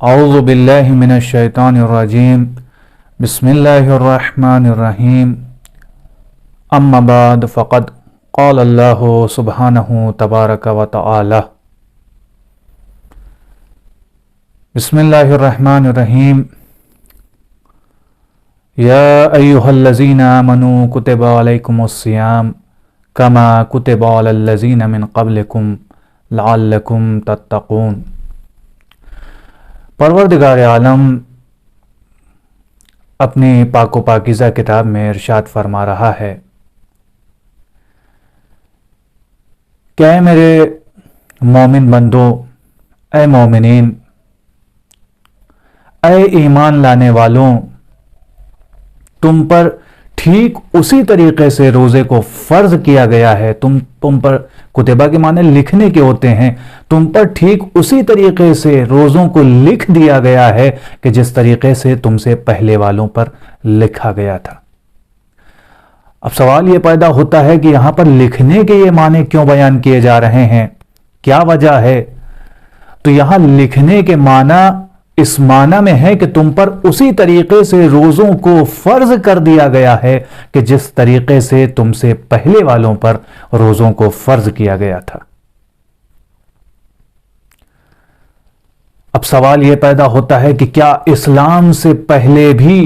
اعوذ باللہ من الشیطان الرجیم بسم اللہ الرحمن الرحیم اما بعد فقد قال اللہ سبحانہ تبارک و تعالی بسم اللہ الرحمن الرحیم یا ایہا الذین آمنوا کتب علیکم الصیام کما کتب علی الذین من قبلکم لعلکم تتقون۔ پروردگار عالم اپنی پاک و پاکیزہ کتاب میں ارشاد فرما رہا ہے کہ اے میرے مومن بندو، اے مومنین، اے ایمان لانے والوں، تم پر ٹھیک اسی طریقے سے روزے کو فرض کیا گیا ہے۔ تم پر کتبہ کے معنی لکھنے کے ہوتے ہیں، تم پر ٹھیک اسی طریقے سے روزوں کو لکھ دیا گیا ہے کہ جس طریقے سے تم سے پہلے والوں پر لکھا گیا تھا۔ اب سوال یہ پیدا ہوتا ہے کہ یہاں پر لکھنے کے یہ معنی کیوں بیان کیے جا رہے ہیں، کیا وجہ ہے؟ تو یہاں لکھنے کے معنی اس معنی میں ہے کہ تم پر اسی طریقے سے روزوں کو فرض کر دیا گیا ہے کہ جس طریقے سے تم سے پہلے والوں پر روزوں کو فرض کیا گیا تھا۔ اب سوال یہ پیدا ہوتا ہے کہ کیا اسلام سے پہلے بھی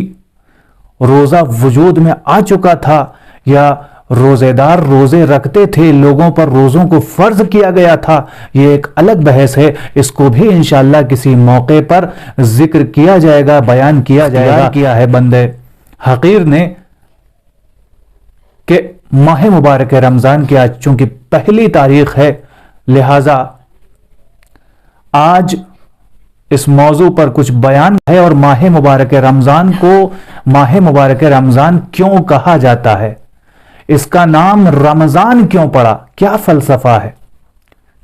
روزہ وجود میں آ چکا تھا، یا روزے دار روزے رکھتے تھے، لوگوں پر روزوں کو فرض کیا گیا تھا؟ یہ ایک الگ بحث ہے، اس کو بھی انشاءاللہ کسی موقع پر ذکر کیا جائے گا، بیان کیا جائے گا۔ کیا ہے بندے حقیر نے کہ ماہ مبارک رمضان کی آج چونکہ پہلی تاریخ ہے، لہذا آج اس موضوع پر کچھ بیان ہے۔ اور ماہ مبارک رمضان کو ماہ مبارک رمضان کیوں کہا جاتا ہے، اس کا نام رمضان کیوں پڑا، کیا فلسفہ ہے؟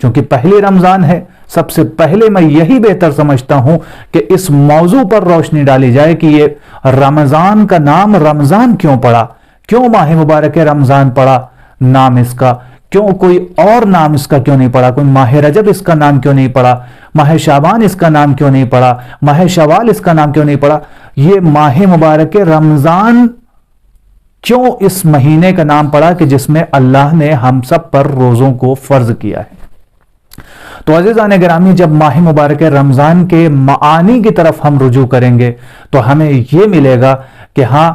چونکہ پہلی رمضان ہے، سب سے پہلے میں یہی بہتر سمجھتا ہوں کہ اس موضوع پر روشنی ڈالی جائے کہ یہ رمضان کا نام رمضان کیوں پڑا، کیوں ماہ مبارک رمضان پڑا نام اس کا، کیوں کوئی اور نام اس کا کیوں نہیں پڑا، کوئی ماہ رجب اس کا نام کیوں نہیں پڑا، ماہ شعبان اس کا نام کیوں نہیں پڑا، ماہ شوال اس کا نام کیوں نہیں پڑا؟ یہ ماہ مبارک رمضان کیوں اس مہینے کا نام پڑا کہ جس میں اللہ نے ہم سب پر روزوں کو فرض کیا ہے؟ تو عزیزان گرامی، جب ماہ مبارک رمضان کے معانی کی طرف ہم رجوع کریں گے تو ہمیں یہ ملے گا کہ ہاں،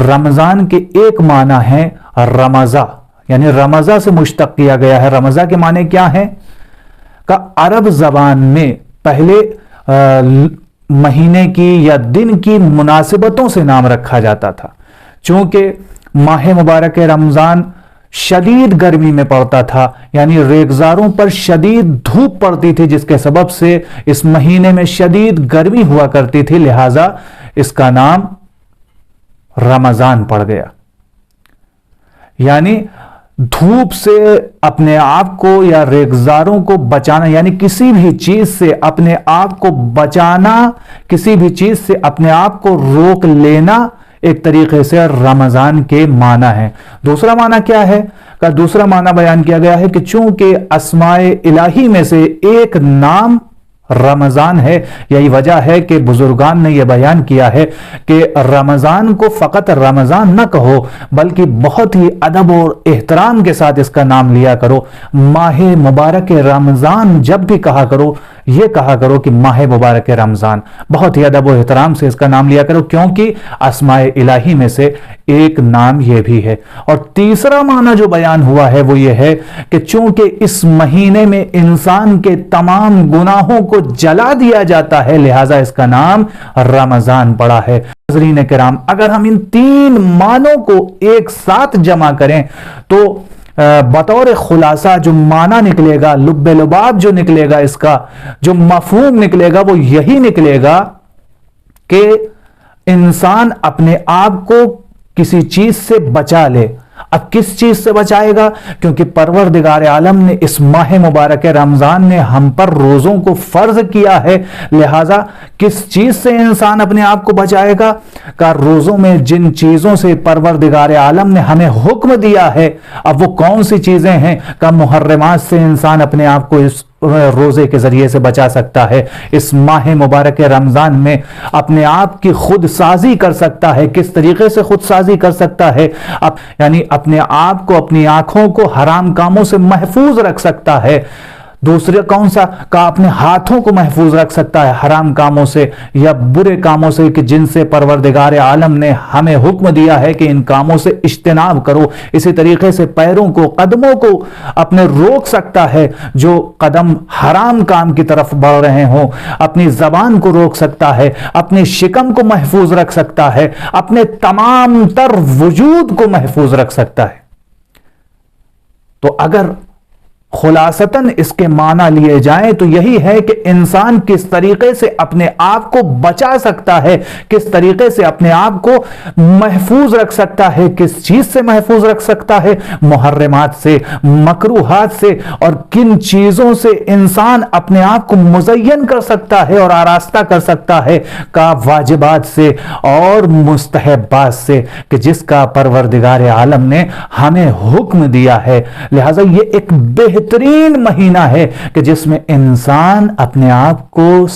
رمضان کے ایک معنی ہے رمضہ، یعنی رمضہ سے مشتق کیا گیا ہے۔ رمضہ کے معنی کیا ہے؟ کہ عرب زبان میں پہلے مہینے کی یا دن کی مناسبتوں سے نام رکھا جاتا تھا۔ چونکہ ماہ مبارک رمضان شدید گرمی میں پڑتا تھا، یعنی ریگزاروں پر شدید دھوپ پڑتی تھی، جس کے سبب سے اس مہینے میں شدید گرمی ہوا کرتی تھی، لہذا اس کا نام رمضان پڑ گیا۔ یعنی دھوپ سے اپنے آپ کو یا ریگزاروں کو بچانا، یعنی کسی بھی چیز سے اپنے آپ کو بچانا، کسی بھی چیز سے اپنے آپ کو روک لینا، ایک طریقے سے رمضان کے معنی ہے۔ دوسرا معنی کیا ہے؟ کہ دوسرا معنی بیان کیا گیا ہے کہ چونکہ اسماء الہی میں سے ایک نام رمضان ہے، یہی وجہ ہے کہ بزرگان نے یہ بیان کیا ہے کہ رمضان کو فقط رمضان نہ کہو، بلکہ بہت ہی ادب اور احترام کے ساتھ اس کا نام لیا کرو۔ ماہ مبارک رمضان جب بھی کہا کرو، یہ کہا کرو کہ ماہ مبارک رمضان، بہت ہی ادب و احترام سے اس کا نام لیا کرو، کیونکہ اسماء الہی میں سے ایک نام یہ بھی ہے۔ اور تیسرا معنی جو بیان ہوا ہے وہ یہ ہے کہ چونکہ اس مہینے میں انسان کے تمام گناہوں کو جلا دیا جاتا ہے، لہذا اس کا نام رمضان پڑا ہے۔ حضرین کرام، اگر ہم ان تین معنوں کو ایک ساتھ جمع کریں تو بطور خلاصہ جو معنی نکلے گا، لب لباب جو نکلے گا، اس کا جو مفہوم نکلے گا وہ یہی نکلے گا کہ انسان اپنے آپ کو کسی چیز سے بچا لے۔ اب کس چیز سے بچائے گا؟ کیونکہ پروردگار عالم نے اس ماہ مبارک رمضان نے ہم پر روزوں کو فرض کیا ہے، لہذا کس چیز سے انسان اپنے آپ کو بچائے گا؟ کہ روزوں میں جن چیزوں سے پروردگار عالم نے ہمیں حکم دیا ہے، اب وہ کون سی چیزیں ہیں؟ کہ محرمات سے انسان اپنے آپ کو روزے کے ذریعے سے بچا سکتا ہے، اس ماہ مبارک رمضان میں اپنے آپ کی خود سازی کر سکتا ہے۔ کس طریقے سے خود سازی کر سکتا ہے؟ یعنی اپنے آپ کو، اپنی آنکھوں کو حرام کاموں سے محفوظ رکھ سکتا ہے۔ دوسرے کون سا؟ اپنے ہاتھوں کو محفوظ رکھ سکتا ہے حرام کاموں سے یا برے کاموں سے، کہ جن سے پروردگار عالم نے ہمیں حکم دیا ہے کہ ان کاموں سے اجتناب کرو۔ اسی طریقے سے پیروں کو، قدموں کو اپنے روک سکتا ہے جو قدم حرام کام کی طرف بڑھ رہے ہوں۔ اپنی زبان کو روک سکتا ہے، اپنی شکم کو محفوظ رکھ سکتا ہے، اپنے تمام تر وجود کو محفوظ رکھ سکتا ہے۔ تو اگر خلاصتاً اس کے معنی لیے جائیں تو یہی ہے کہ انسان کس طریقے سے اپنے آپ کو بچا سکتا ہے، کس طریقے سے اپنے آپ کو محفوظ رکھ سکتا ہے۔ کس چیز سے محفوظ رکھ سکتا ہے؟ محرمات سے، مکروہات سے، اور کن چیزوں سے انسان اپنے آپ کو مزین کر سکتا ہے اور آراستہ کر سکتا ہے؟ کا واجبات سے اور مستحبات سے، کہ جس کا پروردگار عالم نے ہمیں حکم دیا ہے۔ لہذا یہ ایک بہترین مہینہ ہے کہ جس میں انسان اپنے آپ کو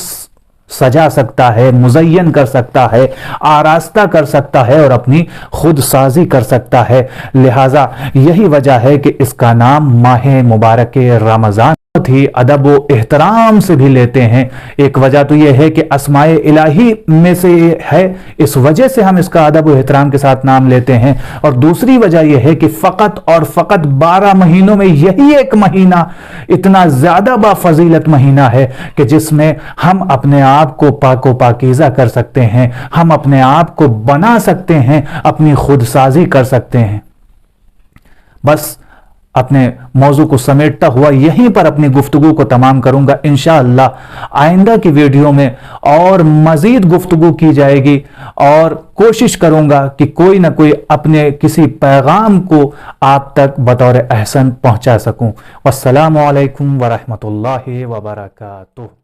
سجا سکتا ہے، مزین کر سکتا ہے، آراستہ کر سکتا ہے اور اپنی خود سازی کر سکتا ہے۔ لہذا یہی وجہ ہے کہ اس کا نام ماہ مبارک رمضان بہت ہی ادب و احترام سے بھی لیتے ہیں۔ ایک وجہ تو یہ ہے کہ اسماء الہی میں سے ہے، اس وجہ سے ہم اس کا ادب و احترام کے ساتھ نام لیتے ہیں، اور دوسری وجہ یہ ہے کہ فقط اور فقط 12 مہینوں میں یہی ایک مہینہ اتنا زیادہ بافضیلت مہینہ ہے کہ جس میں ہم اپنے آپ کو پاک و پاکیزہ کر سکتے ہیں، ہم اپنے آپ کو بنا سکتے ہیں، اپنی خود سازی کر سکتے ہیں۔ بس اپنے موضوع کو سمیٹتا ہوا یہیں پر اپنی گفتگو کو تمام کروں گا۔ انشاءاللہ آئندہ کی ویڈیو میں اور مزید گفتگو کی جائے گی، اور کوشش کروں گا کہ کوئی نہ کوئی اپنے کسی پیغام کو آپ تک بطور احسن پہنچا سکوں۔ والسلام علیکم ورحمۃ اللہ وبرکاتہ۔